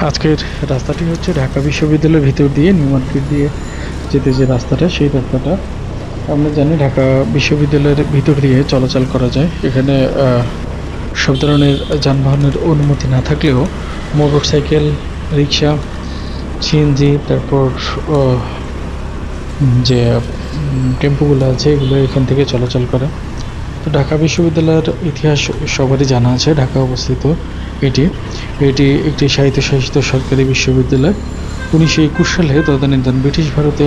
আজকের রাস্তাটি হচ্ছে ঢাকা বিশ্ববিদ্যালয়ের ভিতর দিয়ে নিউ মার্কেট দিয়ে যেতে যে রাস্তাটা, সেই রাস্তাটা আমরা জানি ঢাকা বিশ্ববিদ্যালয়ের ভিতর দিয়ে চলাচল করা যায়। এখানে সব ধরনের যানবাহনের অনুমতি না থাকলেও মোটরসাইকেল, রিক্সা, সিএনজি, তারপর যে টেম্পোগুলো আছে এগুলো এখান থেকে চলাচল করে। তো ঢাকা বিশ্ববিদ্যালয়ের ইতিহাস সবারই জানা আছে। ঢাকা অবস্থিত এটি এটি একটি স্বায়ত্তশাসিত সরকারি বিশ্ববিদ্যালয়। 1921 সালে তদানীন্তন ব্রিটিশ ভারতে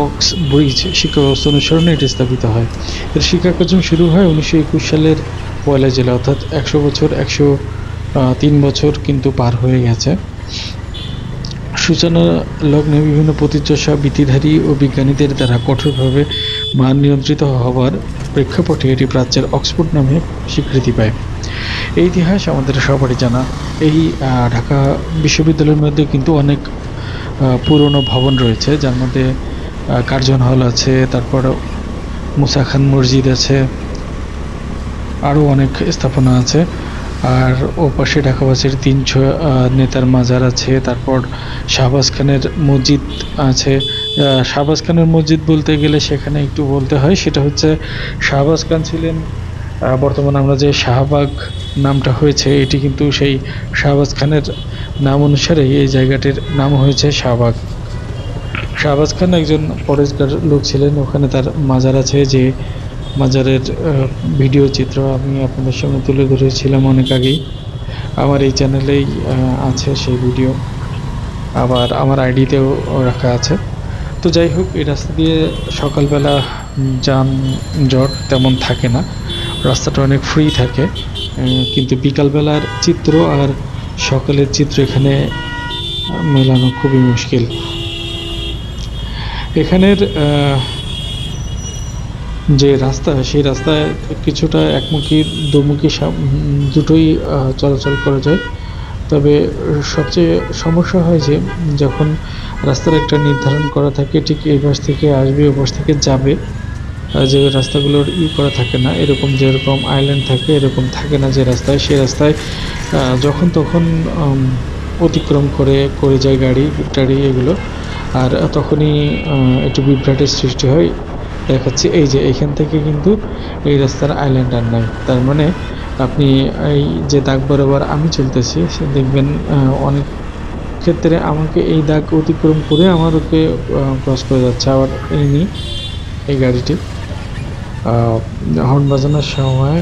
অক্স ব্রিজ শিক্ষা ব্যবস্থা অনুসরণে এটি স্থাপিত হয়। এর শিক্ষা কার্যক্রম শুরু হয় 1921 সালের 1 জুলাই, অর্থাৎ 103 বছর কিন্তু পার হয়ে গেছে। সূচনা লগ্নে বিভিন্ন প্রতিচর্যা বৃত্তিধারী ও বিজ্ঞানীদের দ্বারা কঠোরভাবে মান নিয়ন্ত্রিত হওয়ার প্রেক্ষাপটে এটি প্রাচ্যের অক্সফোর্ড নামে স্বীকৃতি পায়। এই ইতিহাস আমাদের সবারই জানা। এই ঢাকা বিশ্ববিদ্যালয়ের মধ্যে কিন্তু অনেক পুরনো ভবন রয়েছে, যার মধ্যে কার্জন হল আছে, তারপর মুসা খান মসজিদ আছে, আরও অনেক স্থাপনা আছে। আর ওপাশে ঢাকাবাসীর 300 নেতার মাজার আছে। তারপর শাহবাজ খানের মসজিদ আছে। শাহবাজ খানের মসজিদ বলতে গেলে সেখানে একটু বলতে হয়, সেটা হচ্ছে শাহবাজ খান ছিলেন, বর্তমানে আমরা যে শাহবাগ নামটা হয়েছে এটি কিন্তু সেই শাহবাজ খানের নাম অনুসারে এই জায়গাটির নাম হয়েছে শাহবাগ। শাহবাজ খান একজন পরেশগার লোক ছিলেন। ওখানে তার মাজার আছে, যে মাজারের ভিডিও চিত্র আমি আপনাদের সামনে তুলে ধরেছিলাম অনেক আগেই। আমার এই চ্যানেলেই আছে সেই ভিডিও, আবার আমার আইডিতেও রাখা আছে। তো যাই হোক, এই রাস্তা দিয়ে সকালবেলা যানজট তেমন থাকে না, রাস্তাটা অনেক ফ্রি থাকে। কিন্তু বিকালবেলার চিত্র আর সকালের চিত্র এখানে মেলানো খুবই মুশকিল। এখানের যে রাস্তা, সেই রাস্তায় কিছুটা একমুখী দুমুখী দুটোই চলাচল করা যায়। তবে সবচেয়ে সমস্যা হয় যে যখন রাস্তার একটা নির্ধারণ করা থাকে, ঠিক এই পাশ থেকে আসবে ওই পাশ থেকে যাবে, যে রাস্তাগুলোর করা থাকে না, এরকম যেরকম আইল্যান্ড থাকে এরকম থাকে না যে রাস্তায়, সেই রাস্তায় যখন তখন অতিক্রম করে যায় গাড়ি টাড়ি এগুলো, আর তখনই একটু বিভ্রাটের সৃষ্টি হয়। দেখাচ্ছি এই যে এখান থেকে কিন্তু এই রাস্তার আইল্যান্ড আর নাই। তার মানে আপনি এই যে দাগ বরাবর আমি চলতেছি, সে দেখবেন অনেক ক্ষেত্রে আমাকে এই দাগ অতিক্রম করে আমার ওকে ক্রস করে যাচ্ছে। আবার এই গাড়িটি হর্ন বাজানোর সময়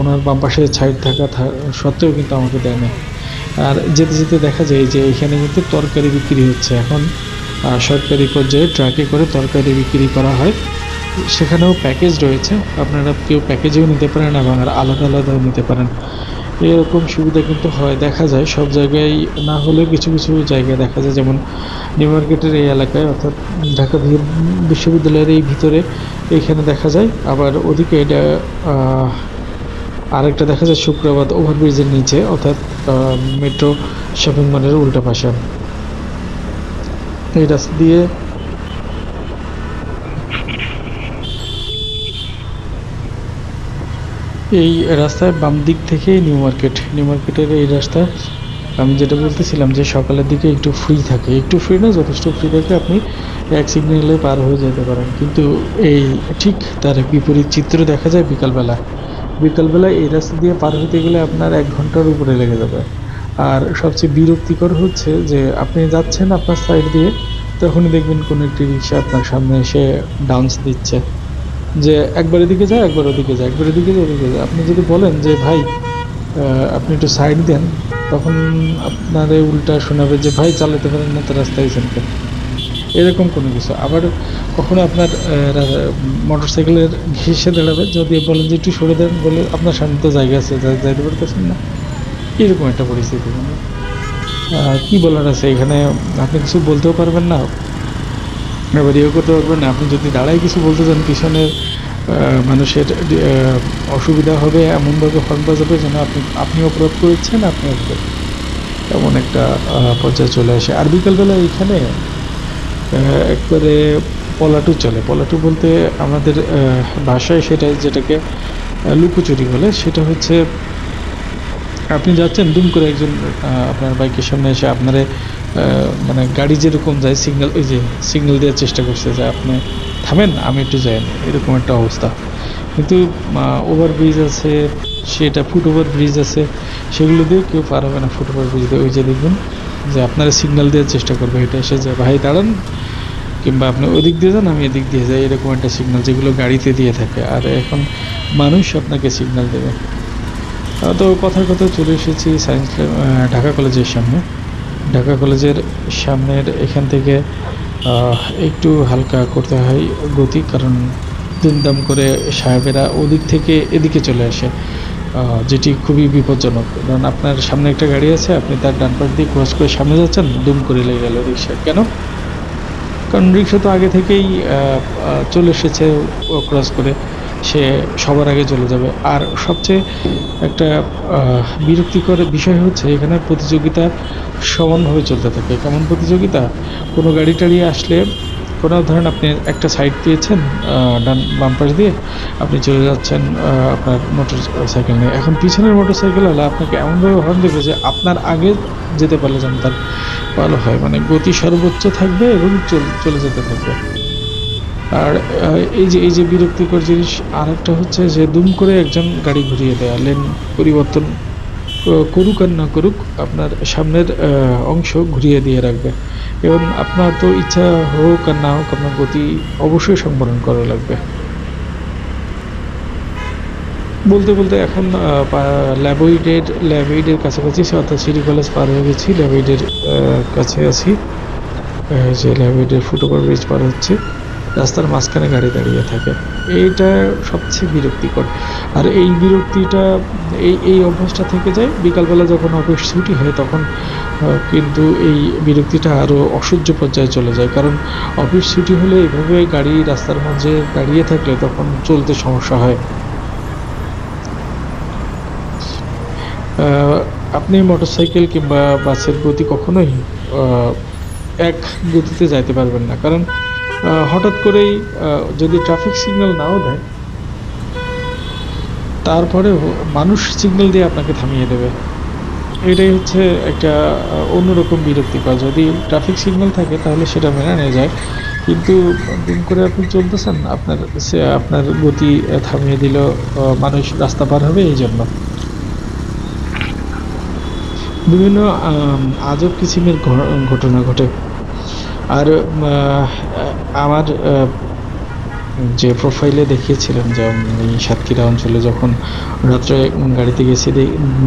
ওনার বাম পাশে সাইড থাকা সত্ত্বেও কিন্তু আমাকে দেয় না। আর যেতে যেতে দেখা যায় যে এখানে কিন্তু তরকারি বিক্রি হচ্ছে। এখন সরকারি পর্যায়ে ট্রাকে করে তরকারি বিক্রি করা হয়। সেখানেও প্যাকেজ রয়েছে, আপনারা কেউ প্যাকেজেও নিতে পারেন এবং আলাদা আলাদাও নিতে পারেন। এরকম সুবিধা কিন্তু হয়, দেখা যায় সব জায়গায় না হলেও কিছু কিছু জায়গায় দেখা যায়। যেমন নিউ মার্কেটের এই এলাকায়, অর্থাৎ ঢাকা বিশ্ববিদ্যালয়ের এই ভিতরে এইখানে দেখা যায়। আবার ওদিকে এটা আরেকটা দেখা যায় শুক্রাবাদ ওভারব্রিজের নিচে, অর্থাৎ মেট্রো শপিং মলের উল্টা পাশে। এই রাস্তা দিয়ে এই রাস্তায় বাম দিক থেকে নিউ মার্কেটের এই রাস্তা, আমি যেটা বলতেছিলাম যে সকালের দিকে একটু ফ্রি থাকে, একটু ফ্রি না, যথেষ্ট ফ্রি থাকে, আপনি এক সিগন্যালে পার হয়ে যেতে পারেন। কিন্তু এই ঠিক তার বিপরীত চিত্র দেখা যায় বিকালবেলা এই রাস্তা দিয়ে পার হতে গেলে আপনার 1 ঘন্টার উপরে লেগে যাবে। আর সবচেয়ে বিরক্তিকর হচ্ছে যে আপনি যাচ্ছেন আপনার সাইড দিয়ে, তখনই দেখবেন কোনো একটি রিক্সা আপনার সামনে এসে ডান্স দিচ্ছে, যে একবার এদিকে যায় একবার ওদিকে যায়, একবার এদিকে যায় ওদিকে যায়। আপনি যদি বলেন যে ভাই আপনি একটু সাইড দেন, তখন আপনারে উল্টা শোনাবে যে ভাই চালাতে পারেন না তো রাস্তায় কেন, এরকম কোনো কিছু। আবার কখনো আপনার মোটর সাইকেলের ঘেঁষে দাঁড়াবে, যদি বলেন যে একটু সরে দেন, বলে আপনার সামনে তো জায়গা আছে, যাইতে পারতেছেন না, এরকম একটা পরিস্থিতি। কী বলার আছে এখানে, আপনি কিছু বলতেও পারবেন না, আবার ইয়ে করতে পারবেন না। আপনি যদি দাঁড়াই কিছু বলতে চান, পিছনের মানুষের অসুবিধা হবে, এমনভাবে হর্ন বাজাবে যেন আপনি অপরাধ করেছেন, আপনি অপরাধ, এমন একটা পর্যায়ে চলে আসে। আর বিকালবেলা এইখানে একবারে পলাটু চলে। পলাটু বলতে আমাদের ভাষায় সেটা, যেটাকে লুকোচুরি বলে, সেটা হচ্ছে আপনি যাচ্ছেন, দুম করে একজন আপনার বাইকের সামনে এসে আপনারে মানে গাড়ি যেরকম যায় সিগন্যাল, ওই যে সিগন্যাল দেওয়ার চেষ্টা করছে যে আপনি থামেন, আমি একটু যাই, এরকম একটা অবস্থা। কিন্তু ওভারব্রিজ আছে, সেটা ফুট ওভার ব্রিজ আছে, সেগুলো দিয়ে কেউ পার হবে না। ফুট ওভার ব্রিজ দিয়ে ওই যে দেখবেন যে আপনারা সিগন্যাল দেওয়ার চেষ্টা করবে, এটা এসে যে ভাই দাঁড়ান, কিংবা আপনি ওদিক দিয়ে যান আমি এদিক দিয়ে যাই, এরকম একটা সিগন্যাল যেগুলো গাড়িতে দিয়ে থাকে। আর এখন মানুষ আপনাকে সিগন্যাল দেবে। তো কথায় কথায় চলে এসেছি সায়েন্স ঢাকা কলেজের সামনে। ঢাকা কলেজের সামনের এখান থেকে একটু হালকা করতে হয় গতি, কারণ দুমদাম করে সাহেবেরা ওদিক থেকে এদিকে চলে আসে, যেটি খুবই বিপজ্জনক। কারণ আপনার সামনে একটা গাড়ি আছে, আপনি তার ডান পাশ দিয়ে ক্রস করে সামনে যাচ্ছেন, দুম করে লেগে গেল রিক্সা। কেন? কারণ রিক্সা তো আগে থেকেই চলে এসেছে ক্রস করে, সে সবার আগে চলে যাবে। আর সবচেয়ে একটা বিরক্তিকর বিষয় হচ্ছে এখানে প্রতিযোগিতা সমানভাবে চলতে থাকে। কেমন প্রতিযোগিতা? কোনো গাড়ি টাড়ি আসলে, কোনো ধরেন আপনি একটা সাইড পেয়েছেন ডান বাম পাশ দিয়ে, আপনি চলে যাচ্ছেন আপনার মোটর সাইকেল নিয়ে। এখন পিছনের মোটর সাইকেল হলে আপনাকে এমনভাবে হর্ন দেবে যে আপনার আগে যেতে পারলে যেন তার ভালো হয়, মানে গতি সর্বোচ্চ থাকবে এবং চলে যেতে থাকবে। আর এই যে বিরক্তিকর জিনিস আর একটা হচ্ছে যে দুম করে একজন গাড়ি ঘুরিয়ে দেয়া, লেন পরিবর্তন করুক আর না করুক, আপনার সামনের অংশ ঘুরিয়ে দিয়ে রাখবে। এবং আপনার তো ইচ্ছা হোক আর না হোক, আপনার গতি অবশ্যই সংবরণ করা লাগবে। বলতে বলতে এখন ল্যাবয়েডের কাছাকাছি, অর্থাৎ সিটি কলেজ পার হয়ে গেছি, ল্যাবয়েডের কাছে আছি। যে ল্যাবয়েডের ফুটওভার ব্রিজ পার হচ্ছে, রাস্তার মাঝখানে গাড়ি দাঁড়িয়ে থাকে, এইটা সবচেয়ে বিরক্তিকর। আর এই বিরক্তিটা, এই অভ্যাসটা থেকে যায় বিকালবেলা যখন অফিস ছুটি হয়, তখন কিন্তু এই বিরক্তিটা আরও অসহ্য পর্যায়ে চলে যায়। কারণ অফিস ছুটি হলে এইভাবে গাড়ি রাস্তার মাঝে দাঁড়িয়ে থাকলে তখন চলতে সমস্যা হয়। আপনি মোটরসাইকেল কিংবা বাসের গতি কখনোই এক গতিতে যাইতে পারবেন না। কারণ হঠাৎ করেই যদি ট্রাফিক সিগন্যাল নাও দেয়, তারপরেও মানুষ সিগন্যাল দিয়ে আপনাকে থামিয়ে দেবে। এটাই হচ্ছে একটা অন্যরকম বিরক্তিকর। যদি ট্রাফিক সিগন্যাল থাকে তাহলে সেটা মেনে নেওয়া যায়, কিন্তু দুম করে আপনি চলতেছেন, আপনার গতি থামিয়ে দিল মানুষ রাস্তা পার হবে এই জন্য। বিভিন্ন আজব কিসিমের ঘটনা ঘটে। আর আমার যে প্রোফাইলে দেখিয়েছিলাম যে আমি সাতক্ষীরা অঞ্চলে যখন রাত্রে গাড়িতে গেছি,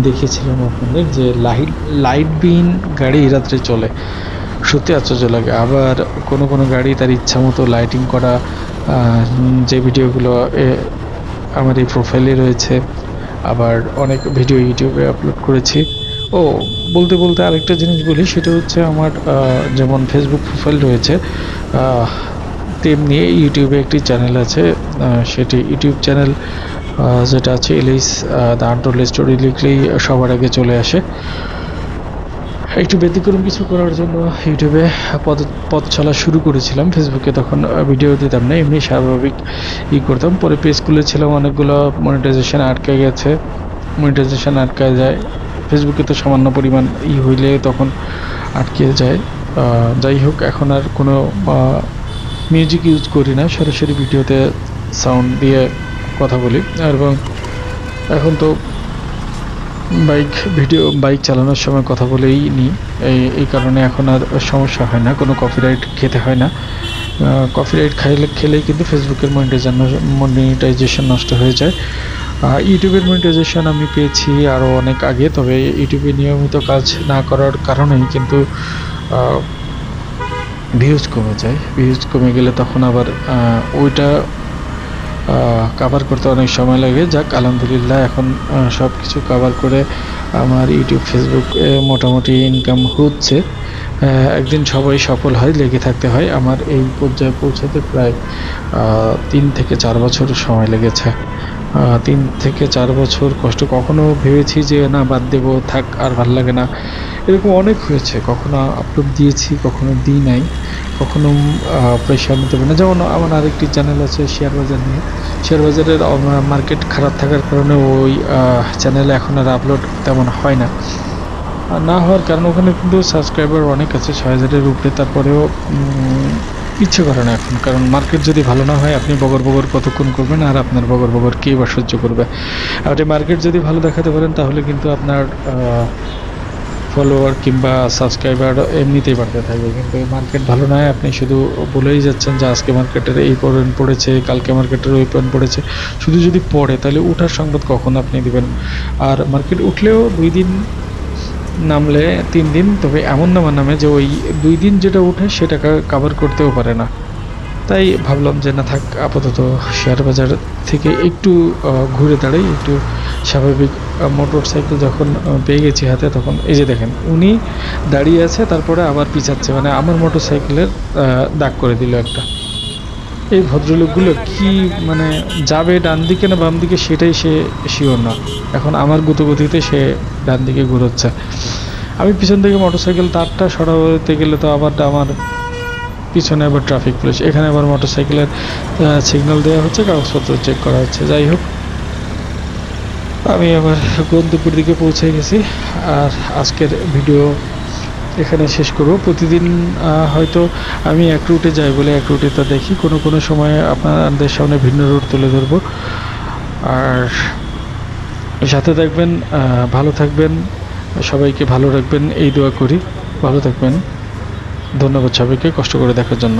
দেখিয়েছিলাম আপনাদের যে লাইট বিহীন গাড়ি রাত্রে চলে, সত্যি আশ্চর্য লাগে। আবার কোনো কোনো গাড়ি তার ইচ্ছা মতো লাইটিং করা, যে ভিডিওগুলো আমার এই প্রোফাইলে রয়েছে। আবার অনেক ভিডিও ইউটিউবে আপলোড করেছি। ও, বলতে বলতে আরেকটা জিনিস বলি, সেটা হচ্ছে আমার যেমন ফেসবুক প্রোফাইল রয়েছে, তেমনি ইউটিউবে একটি চ্যানেল আছে। সেটি ইউটিউব চ্যানেল যেটা আছে এলিস দ্য আনটোল্ড স্টোরি, লিখলেই সবার আগে চলে আসে। একটু ব্যতিক্রম কিছু করার জন্য ইউটিউবে পথ চলা শুরু করেছিলাম। ফেসবুকে তখন ভিডিও দিতাম না, এমনি স্বাভাবিক করতাম। পরে পেজ খুলেছিলাম, অনেকগুলো মনিটাইজেশন আটকে গেছে। মনিটাইজেশন আটকায় যায় ফেসবুকে, তো সামান্য পরিমাণ হইলে তখন আটকে যায়। যাই হোক, এখন আর কোনো মিউজিক ইউজ করি না, সরাসরি ভিডিওতে সাউন্ড দিয়ে কথা বলি। এবং এখন তো বাইক চালানোর সময় কথা বলেই নিই, এই কারণে এখন আর সমস্যা হয় না, কোনো কপিরাইট খেতে হয় না। কপিরাইট খেলেই কিন্তু ফেসবুকের মনিটাইজেশন নষ্ট হয়ে যায়। ইউটিউবের মনিটাইজেশন আমি পেয়েছি আরও অনেক আগে, তবে ইউটিউবে নিয়মিত কাজ না করার কারণেই কিন্তু ভিউজ কমে যায়। ভিউজ কমে গেলে তখন আবার ওইটা কাভার করতে অনেক সময় লাগে। যাক, আলহামদুলিল্লাহ এখন সব কিছু কাভার করে আমার ইউটিউব ফেসবুক মোটামুটি ইনকাম হচ্ছে। একদিন সবাই সফল হয়, লেগে থাকতে হয়। আমার এই পর্যায়ে পৌঁছাতে প্রায় 3 থেকে 4 বছর সময় লেগেছে। 3 থেকে 4 বছর কষ্ট। কখনো ভেবেছি যে না বাদ দেবো, থাক, আর ভাল লাগে না, এরকম অনেক হয়েছে। কখনো আপলোড দিয়েছি, কখনো দিই নাই, কখনো প্রেশার নিতে পারি না। যেমন আমার আরেকটি চ্যানেল আছে শেয়ার বাজার নিয়ে, শেয়ার বাজারের মার্কেট খারাপ থাকার কারণে ওই চ্যানেলে এখন আর আপলোড তেমন হয় না। আর না হওয়ার কারণ ওখানে কিন্তু সাবস্ক্রাইবার অনেক আছে, 6,000-এর উপরে, তারপরেও ইচ্ছে করে না এখন। কারণ মার্কেট যদি ভালো না হয় আপনি বগর বগর কতক্ষণ করবেন, আর আপনার বগর বগর কে বা সহ্য করবে। আর এই মার্কেট যদি ভালো দেখাতে পারেন তাহলে কিন্তু আপনার ফলোয়ার কিংবা সাবস্ক্রাইবার এমনিতেই বাড়তে থাকবে। কিন্তু মার্কেট ভালো নয়, আপনি শুধু বলেই যাচ্ছেন যে আজকে মার্কেটের এই পয়েন্ট পড়েছে, কালকে মার্কেটের ওই পয়েন্ট পড়েছে। শুধু যদি পড়ে তাহলে উঠার সংবাদ কখন আপনি দিবেন? আর মার্কেট উঠলেও 2 দিন, নামলে 3 দিন, তবে এমন নামে যে ওই 2 দিন যেটা উঠে সেটা কাভার করতেও পারে না। তাই ভাবলাম যে না থাক, আপাতত শেয়ার বাজার থেকে একটু ঘুরে দাঁড়াই, একটু স্বাভাবিক। মোটর সাইকেল যখন পেয়ে গেছি হাতে, তখন এই যে দেখেন উনি দাঁড়িয়ে আছে, তারপরে আবার পিছাচ্ছে, মানে আমার মোটর সাইকেলের দাগ করে দিল একটা। এই ভদ্রলোকগুলো কি মানে যাবে ডান দিকে না বাম দিকে সেটাই সে শিওর না। এখন আমার গতিতে সে ডান দিকে ঘুরোচ্ছে, আমি পিছন থেকে মোটরসাইকেল তারটা সরাতে গেলে তো আবার আমার পিছনে আবার ট্রাফিক পুলিশ, এখানে আবার মোটরসাইকেলের সিগন্যাল দেওয়া হচ্ছে, কাগজপত্র চেক করা হচ্ছে। যাই হোক, আমি আবার গন্তব্যের দিকে পৌঁছে গেছি। আর আজকের ভিডিও এখানে শেষ করব। প্রতিদিন হয়তো আমি এক রুটে যাই বলে এক রুটে তা দেখি, কোনো সময় আপনাদের সামনে ভিন্ন রুট তুলে ধরবো। আর সাথে থাকবেন, ভালো থাকবেন, সবাইকে ভালো রাখবেন এই দোয়া করি। ভালো থাকবেন, ধন্যবাদ সবাইকে কষ্ট করে দেখার জন্য।